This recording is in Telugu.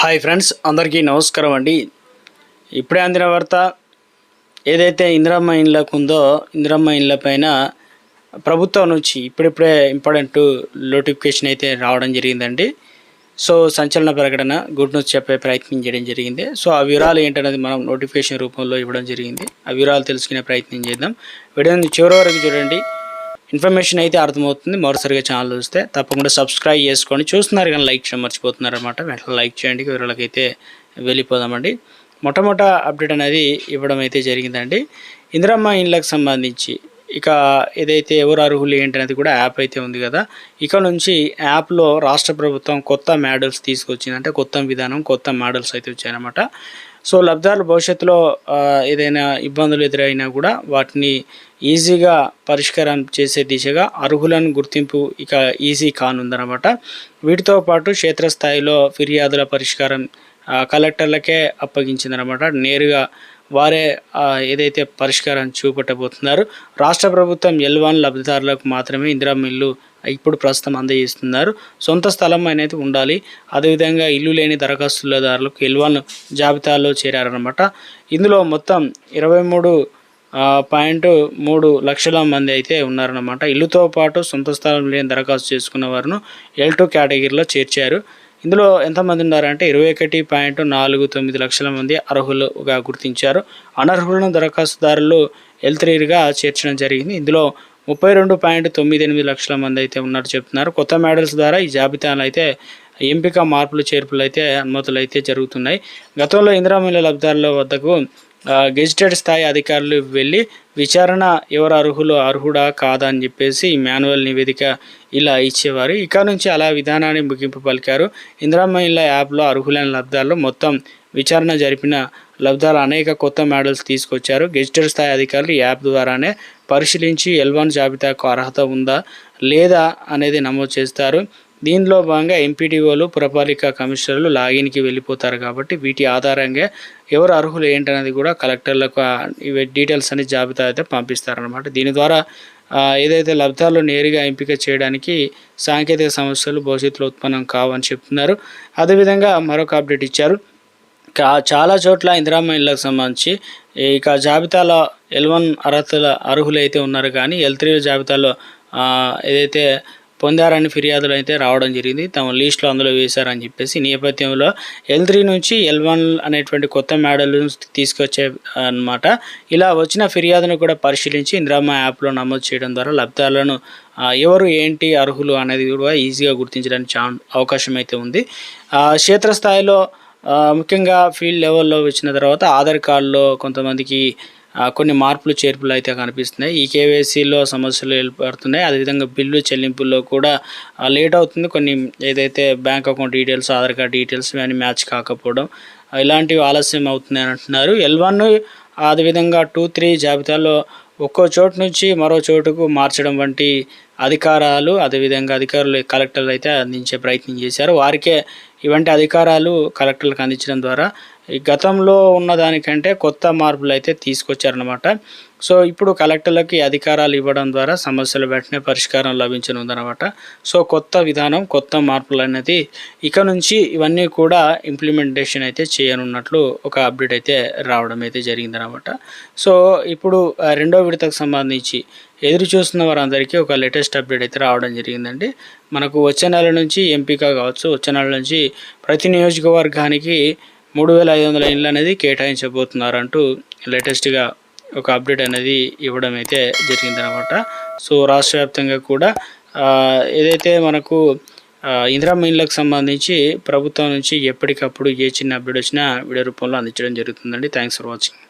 హాయ్ ఫ్రెండ్స్, అందరికీ నమస్కారం అండి. ఇప్పుడే అందిన వార్త ఏదైతే ఇందిరమ్మ ఇండ్లకు ఉందో ఇందిరమ్మ ఇండ్ల పైన ప్రభుత్వం నుంచి ఇప్పుడిప్పుడే ఇంపార్టెంట్ నోటిఫికేషన్ అయితే రావడం జరిగిందండి. సో సంచలన ప్రకటన, గుడ్ న్యూస్ చెప్పే ప్రయత్నం చేయడం జరిగింది. సో ఆ వివరాలు ఏంటనేది మనం నోటిఫికేషన్ రూపంలో ఇవ్వడం జరిగింది. ఆ వివరాలు తెలుసుకునే ప్రయత్నం చేద్దాం. వీడియోని చివరి వరకు చూడండి, ఇన్ఫర్మేషన్ అయితే అర్థమవుతుంది. మరోసారిగా ఛానల్ చూస్తే తప్పకుండా సబ్స్క్రైబ్ చేసుకోండి. చూస్తున్నారు కానీ లైక్ చేయడం మర్చిపోతున్నారు అనమాట. వెంటనే లైక్ చేయండి. వివరాలకైతే వెళ్ళిపోదామండి. మొట్టమొదట అప్డేట్ అనేది ఇవ్వడం అయితే జరిగిందండి. ఇందిరమ్మ ఇండ్లకు సంబంధించి ఇక ఏదైతే ఎవరు అర్హులు ఏంటనేది కూడా యాప్ అయితే ఉంది కదా. ఇక నుంచి యాప్లో రాష్ట్ర ప్రభుత్వం కొత్త మోడల్స్ తీసుకొచ్చింది. అంటే కొత్త విధానం, కొత్త మోడల్స్ అయితే వచ్చాయన్నమాట. సో లబ్ధిదారులు భవిష్యత్తులో ఏదైనా ఇబ్బందులు ఎదురైనా కూడా వాటిని ఈజీగా పరిష్కారం చేసే దిశగా అర్హులను గుర్తింపు ఇక ఈజీ కానుందన్నమాట. వీటితో పాటు క్షేత్రస్థాయిలో ఫిర్యాదుల పరిష్కారం కలెక్టర్లకే అప్పగించిందనమాట. నేరుగా వారే ఏదైతే పరిష్కారం చూపెట్టబోతున్నారు. రాష్ట్ర ప్రభుత్వం L1 లబ్ధిదారులకు మాత్రమే ఇందిరమ్మ ఇల్లు ఇప్పుడు ప్రస్తుతం అందజేస్తున్నారు. సొంత స్థలం అనేది ఉండాలి. అదేవిధంగా ఇల్లు లేని దరఖాస్తుదారులకు L1 జాబితాలో చేరారనమాట. ఇందులో మొత్తం 23.3 లక్షల మంది అయితే ఉన్నారన్నమాట. ఇల్లుతో పాటు సొంత స్థలం లేని దరఖాస్తు చేసుకున్న వారిను L2 కేటగిరీలో చేర్చారు. ఇందులో ఎంతమంది ఉన్నారంటే 21.49 లక్షల మంది అర్హులుగా గుర్తించారు. అనర్హులను దరఖాస్తుదారులు L3గా చేర్చడం జరిగింది. ఇందులో 32.98 లక్షల మంది అయితే ఉన్నట్టు చెప్తున్నారు. కొత్త మోడల్స్ ద్వారా ఈ జాబితాను అయితే ఎంపిక, మార్పులు, చేర్పులు అయితే అనుమతులు అయితే జరుగుతున్నాయి. గతంలో ఇందిరమ్మ ఇళ్ల లబ్ధిదారుల వద్దకు గెజిటెడ్ స్థాయి అధికారులు వెళ్ళి విచారణ ఎవరు అర్హుడా కాదా అని చెప్పేసి మాన్యువల్ నివేదిక ఇలా ఇచ్చేవారు. ఇక నుంచి అలా విధానాన్ని ముగింపు పలికారు. ఇందిరమ్మ ఇళ్ల యాప్లో అర్హులైన లబ్ధిదారులు మొత్తం విచారణ జరిపిన లబ్ధిదారులు అనేక కొత్త మోడల్స్ తీసుకొచ్చారు. గెజిటెడ్ స్థాయి అధికారులు ఈ యాప్ ద్వారానే పరిశీలించి L1 జాబితాకు అర్హత ఉందా లేదా అనేది నమోదు చేస్తారు. దీనిలో భాగంగా ఎంపీడీఓలు, పురపాలిక కమిషనర్లు లాగిన్కి వెళ్ళిపోతారు. కాబట్టి వీటి ఆధారంగా ఎవరు అర్హులు ఏంటనేది కూడా కలెక్టర్లకు డీటెయిల్స్ అనే జాబితా అయితే పంపిస్తారనమాట. దీని ద్వారా ఏదైతే లబ్ధిదారులు నేరుగా ఎంపిక చేయడానికి సాంకేతిక సమస్యలు భవిష్యత్తులో ఉత్పన్నం కావని చెప్తున్నారు. అదేవిధంగా మరొక అప్డేట్ ఇచ్చారు. చాలా చోట్ల ఇందిరమ్మ ఇళ్లకు సంబంధించి ఇక జాబితాలో L1 అర్హులు అయితే ఉన్నారు, కానీ L3 జాబితాలో ఏదైతే పొందారని ఫిర్యాదులు అయితే రావడం జరిగింది. తమ లిస్టులో అందులో వేశారని చెప్పేసి నేపథ్యంలో L3 నుంచి L1 అనేటువంటి కొత్త మోడల్ తీసుకొచ్చే అన్నమాట. ఇలా వచ్చిన ఫిర్యాదును కూడా పరిశీలించి ఇందిరమ్మ యాప్లో నమోదు చేయడం ద్వారా లబ్ధిదారులను ఎవరు ఏంటి అర్హులు అనేది కూడా ఈజీగా గుర్తించడానికి అవకాశం అయితే ఉంది. క్షేత్రస్థాయిలో ముఖ్యంగా ఫీల్డ్ లెవెల్లో వచ్చిన తర్వాత ఆధార్ కార్డులో కొంతమందికి కొన్ని మార్పులు, చేర్పులు అయితే కనిపిస్తున్నాయి. ఈ కేవైసీలో సమస్యలు ఏర్పడుతున్నాయి. అదేవిధంగా బిల్లు చెల్లింపుల్లో కూడా లేట్ అవుతుంది. కొన్ని ఏదైతే bank account details, Aadhaar card details ఇవన్నీ మ్యాచ్ కాకపోవడం, ఇలాంటివి ఆలస్యం అవుతున్నాయి అని అంటున్నారు. L1 అదేవిధంగా 2, 3 జాబితాలో ఒక్కో చోటు నుంచి మరో చోటుకు మార్చడం వంటి అదేవిధంగా అధికారులు కలెక్టర్లు అయితే అందించే ప్రయత్నం చేశారు. వారికే ఇవంటి అధికారాలు కలెక్టర్లకు అందించడం ద్వారా ఈ గతంలో ఉన్నదానికంటే కొత్త మార్పులు అయితే తీసుకొచ్చారనమాట. సో ఇప్పుడు కలెక్టర్లకి అధికారాలు ఇవ్వడం ద్వారా సమస్యలు వెంటనే పరిష్కారం లభించనుందనమాట. సో కొత్త విధానం, కొత్త మార్పులు అనేది ఇక నుంచి ఇవన్నీ కూడా ఇంప్లిమెంటేషన్ అయితే చేయనున్నట్లు ఒక అప్డేట్ అయితే రావడం అయితే జరిగిందనమాట. సో ఇప్పుడు రెండో విడతకు సంబంధించి ఎదురు చూస్తున్న వారందరికీ ఒక లేటెస్ట్ అప్డేట్ అయితే రావడం జరిగిందండి. మనకు వచ్చే నెల నుంచి ఎంపిక కావచ్చు, వచ్చే నెల నుంచి ప్రతి నియోజకవర్గానికి 3500 ఇండ్లు అనేది కేటాయించబోతున్నారంటూ లేటెస్ట్గా ఒక అప్డేట్ అనేది ఇవ్వడం అయితే జరిగిందనమాట. సో రాష్ట్ర వ్యాప్తంగా కూడా ఏదైతే మనకు ఇందిరమ్మ ఇండ్లకు సంబంధించి ప్రభుత్వం నుంచి ఎప్పటికప్పుడు ఏ చిన్న అప్డేట్ వచ్చినా వీడియో రూపంలో అందించడం జరుగుతుందండి. Thanks for watching.